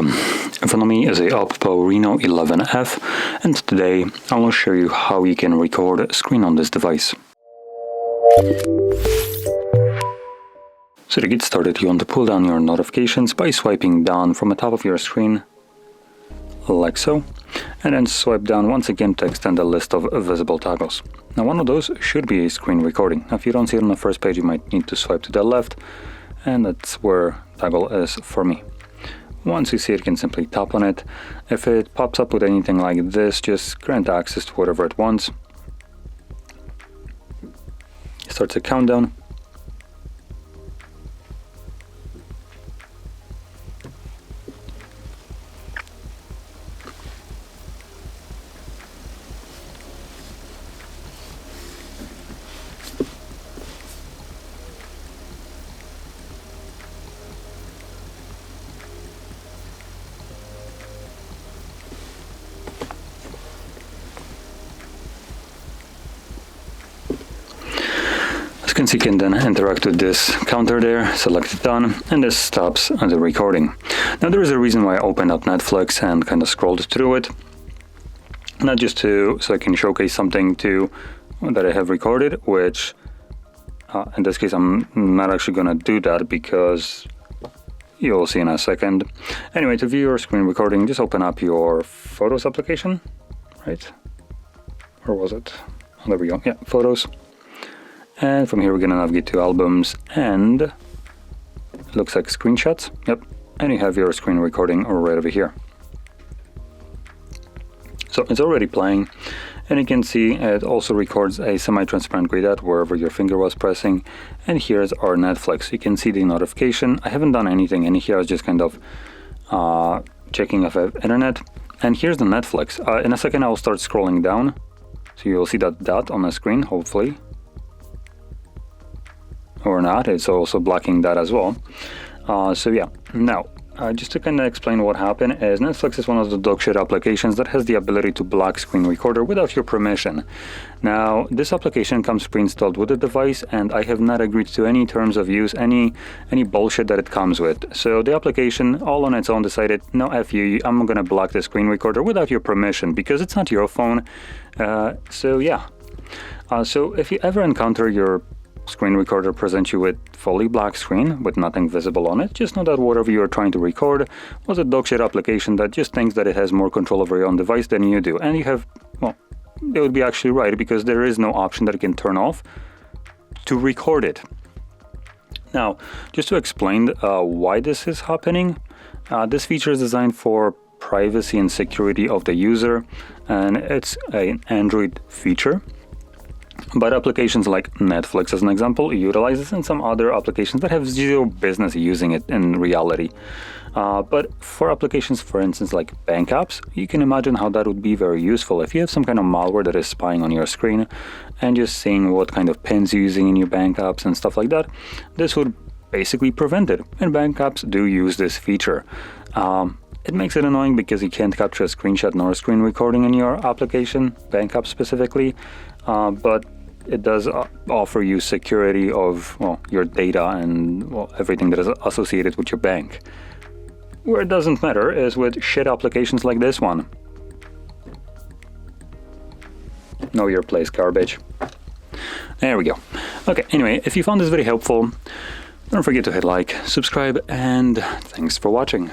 welcome. In front of me is a OPPO Reno11 F, and today I will show you how you can record a screen on this device. So to get started, you want to pull down your notifications by swiping down from the top of your screen, like so, and then swipe down once again to extend the list of visible toggles. Now one of those should be a screen recording. Now if you don't see it on the first page, you might need to swipe to the left, and that's where toggle is for me. Once you see it, you can simply tap on it. If it pops up with anything like this, just grant access to whatever it wants. It starts a countdown. As you can see, you can then interact with this counter there, select done, and this stops the recording. Now there is a reason why I opened up Netflix and kind of scrolled through it, not just so I can showcase something that I have recorded, which in this case I'm not actually going to do that because you'll see in a second. Anyway, to view your screen recording, just open up your Photos application, right? Or was it? Oh, there we go. Yeah, Photos. And from here we're going to navigate to Albums, and it looks like Screenshots. Yep, and you have your screen recording right over here. So it's already playing, and you can see it also records a semi-transparent gray dot wherever your finger was pressing. And here's our Netflix. You can see the notification. I haven't done anything in here. I was just kind of checking if I have internet. And here's the Netflix. In a second I will start scrolling down, so you'll see that dot on the screen, hopefully. Or not, it's also blocking that as well. So yeah, now just to kind of explain what happened is Netflix is one of the dogshit applications that has the ability to block screen recorder without your permission. Now this application comes pre-installed with the device, and I have not agreed to any terms of use, any bullshit that it comes with. So the application all on its own decided, no, F you, I'm gonna block the screen recorder without your permission because it's not your phone. So yeah, so if you ever encounter your screen recorder presents you with fully black screen with nothing visible on it, just know that whatever you are trying to record was a dogshit application that just thinks that it has more control over your own device than you do. And you have, well, they would be actually right, because there is no option that you can turn off to record it. Now, just to explain why this is happening, this feature is designed for privacy and security of the user, and it's an Android feature. But applications like Netflix, as an example, utilize this, and some other applications that have zero business using it in reality. But for applications, for instance, like bank apps, you can imagine how that would be very useful. If you have some kind of malware that is spying on your screen and just seeing what kind of pins you're using in your bank apps and stuff like that, this would basically prevent it. And bank apps do use this feature. It makes it annoying because you can't capture a screenshot nor a screen recording in your application, bank app specifically, but it does offer you security of, well, your data and, well, everything that is associated with your bank. Where it doesn't matter is with shit applications like this one. Know your place, garbage. There we go. Okay, anyway, if you found this very helpful, don't forget to hit like, subscribe, and thanks for watching.